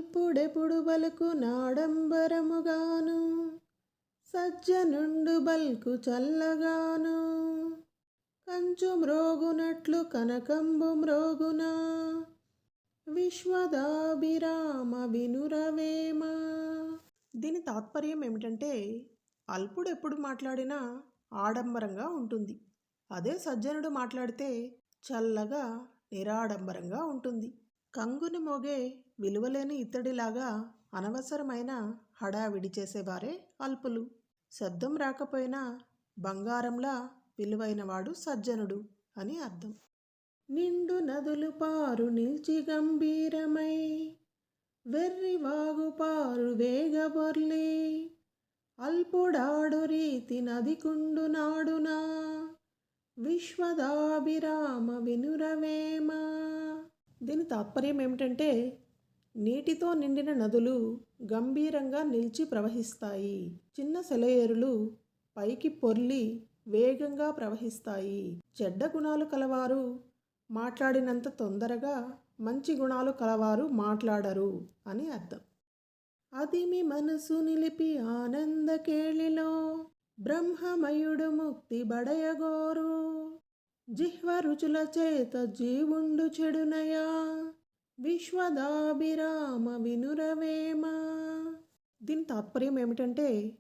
అల్పుడెప్పుడు బలుకు నాడంబరముగాను, సజ్జనుండు bulk చల్లగాను, కంచు మ్రోగునట్లు కనకంబు మ్రోగునా, విశ్వదాభిరామ వినురవేమ. దీని తాత్పర్యం ఏమిటంటే, అల్పుడు ఎప్పుడు మాట్లాడినా ఆడంబరంగా ఉంటుంది, అదే సజ్జనుడు మాట్లాడితే చల్లగా నిరాడంబరంగా ఉంటుంది. కంగుని మోగే విలువలేని ఇత్తడిలాగా అనవసరమైన హడావిడి చేసేవారే అల్పులు. శబ్దం రాకపోయినా బంగారంలా విలువైనవాడు సజ్జనుడు అని అర్థం. నిండు నదులు పారు నిల్చి గంభీరమై, వెర్రి వాగు పారు వేగబొర్లి, అల్పుడాడు రీతి నదికుండు నాడునా, విశ్వదాభిరామ వినురవేమ. దీని తాత్పర్యం ఏమిటంటే, నీటితో నిండిన నదులు గంభీరంగా నిలిచి ప్రవహిస్తాయి, చిన్న సెలయేరులు పైకి పొర్లి వేగంగా ప్రవహిస్తాయి. చెడ్డ గుణాలు కలవారు మాట్లాడినంత తొందరగా మంచి గుణాలు కలవారు మాట్లాడరు అని అర్థం. అదిమి మనసు నిలిపి ఆనంద కేళిలో, బ్రహ్మమయుడు ముక్తి బడయగోరు, జిహ్వ రుచుల చేత జీవుండు చెడునయా, విశ్వదాభిరామ వినురవేమ. దీని తాత్పర్యం ఏమిటంటే,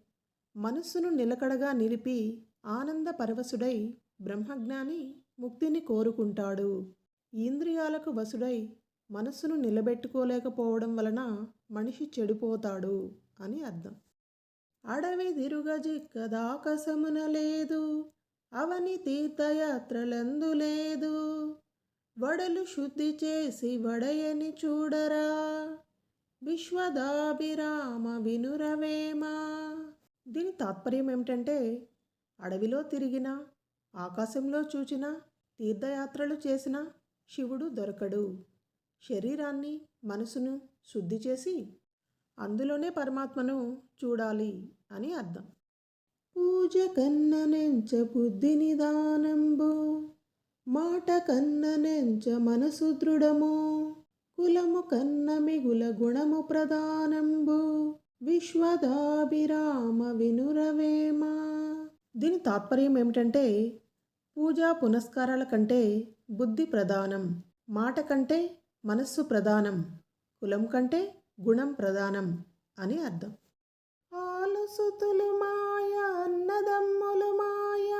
మనస్సును నిలకడగా నిలిపి ఆనంద పరవశుడై బ్రహ్మజ్ఞాని ముక్తిని కోరుకుంటాడు. ఇంద్రియాలకు వశుడై మనస్సును నిలబెట్టుకోలేకపోవడం వలన మనిషి చెడిపోతాడు అని అర్థం. అడవి దిరుగజిక్కదాకసమున లేదు, అవని తీర్థయాత్రలందు లేదు, వడలు శుద్ధి చేసి వడయని చూడరా, విశ్వదాభిరామ వినురవేమ. దీని తాత్పర్యం ఏమిటంటే, అడవిలో తిరిగినా ఆకాశంలో చూచినా తీర్థయాత్రలు చేసినా శివుడు దొరకడు. శరీరాన్ని మనసును శుద్ధి చేసి అందులోనే పరమాత్మను చూడాలి అని అర్థం. పూజ కన్న నెంచ బుద్ధి నిదానంబు, మాట కన్న నెంచ మనసు దృఢము, కులము కన్న మిగుల గుణము ప్రధానంబు, విశ్వదాభిరామ వినురవేమ. దీని తాత్పర్యం ఏమిటంటే, పూజా పునస్కారాల కంటే బుద్ధి ప్రధానం, మాట కంటే మనస్సు ప్రధానం, కులం కంటే గుణం ప్రధానం అని అర్థం. ఆలుసుతులు మాయ, అన్నదమ్ములు మాయ,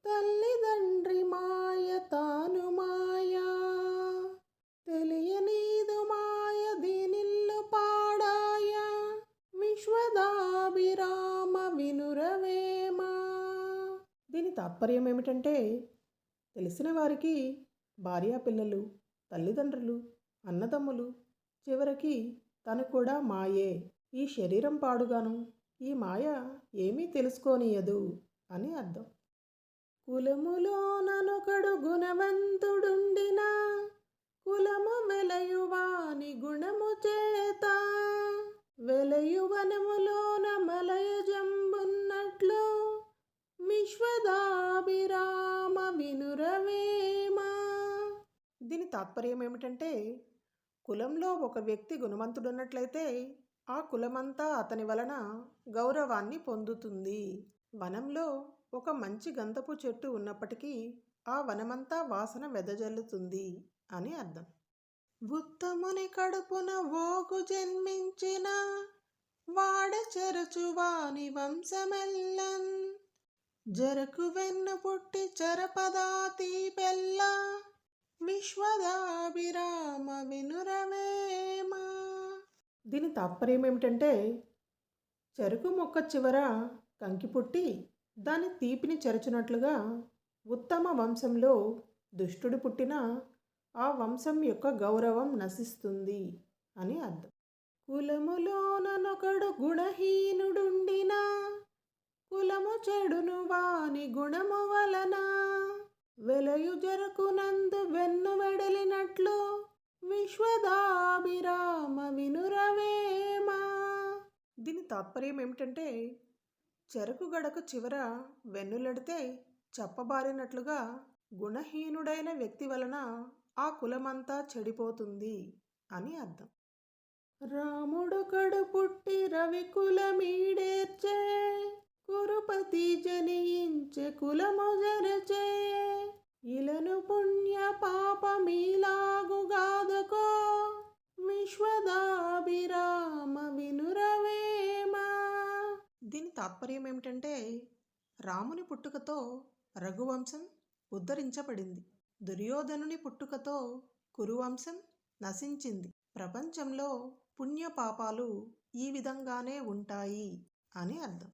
తల్లిదండ్రి మాయ, తాను మాయ, తెలియనీదు మాయ, దీనిల్లు పాడాయ, విశ్వదాభిరామ వినురవేమ. దీని తాత్పర్యం ఏమిటంటే, తెలిసిన వారికి భార్యాపిల్లలు, తల్లిదండ్రులు, అన్నదమ్ములు, చివరికి తను కూడా మాయే. ఈ శరీరం పాడుగాను ఈ మాయ ఏమీ తెలుసుకోనియదు అని అర్థం. కులములోనొకడు గుణవంతుడుండిన, కులము వెలయువాని గుణము చేత, వెలయువనములోన మలయజంబున్నట్లు, విశ్వదాభిరామ వినురవేమ. దీని తాత్పర్యం ఏమిటంటే, కులంలో ఒక వ్యక్తి గుణవంతుడున్నట్లయితే ఆ కులమంతా అతని వలన గౌరవాన్ని పొందుతుంది. వనంలో ఒక మంచి గంధపు చెట్టు ఉన్నప్పటికీ ఆ వనమంతా వాసన వెదజల్లుతుంది అని అర్థం. ఉత్తముని కడుపున ఓగు జన్మించిన, వాడ చెరచువాని వంశమెల్లన్, జరకు వెన్ను పుట్టి చరపదాతి పెళ్ళ, విశ్వదాభిరామ వినురవేమ. దీని తాత్పర్యం ఏమిటంటే, చెరుకు మొక్క చివర కంకి పుట్టి దాని తీపిని చెరచునట్లుగా ఉత్తమ వంశంలో దుష్టుడు పుట్టిన ఆ వంశం యొక్క గౌరవం నశిస్తుంది అని అర్థం. కులములోనొకడు గుణహీనుడుండిన, కులము చెడును వాని గుణము వలన, వెలయు జరకునందు వెన్ను వెడలినట్లు, విశ్వదాభిరామ వినురవేమ. దీని తాత్పర్యం ఏమిటంటే, చెరకు గడకు చివర వెన్నులడితే చెప్పబారినట్లుగా గుణహీనుడైన వ్యక్తి వలన ఆ కులమంతా చెడిపోతుంది అని అర్థం. రాముడొకడు పుట్టి రవికులమీడేర్చే కురుపతి జనించే కులమొజరచే ఇలను పుణ్య పాపమీలాగుగాదుకో విశ్వదాభిరామ వినురవేమ. దీని తాత్పర్యం ఏమిటంటే రాముని పుట్టుకతో రఘువంశం ఉద్ధరించబడింది, దుర్యోధనుని పుట్టుకతో కురువంశం నశించింది. ప్రపంచంలో పుణ్య పాపాలు ఈ విధంగానే ఉంటాయి అని అర్థం.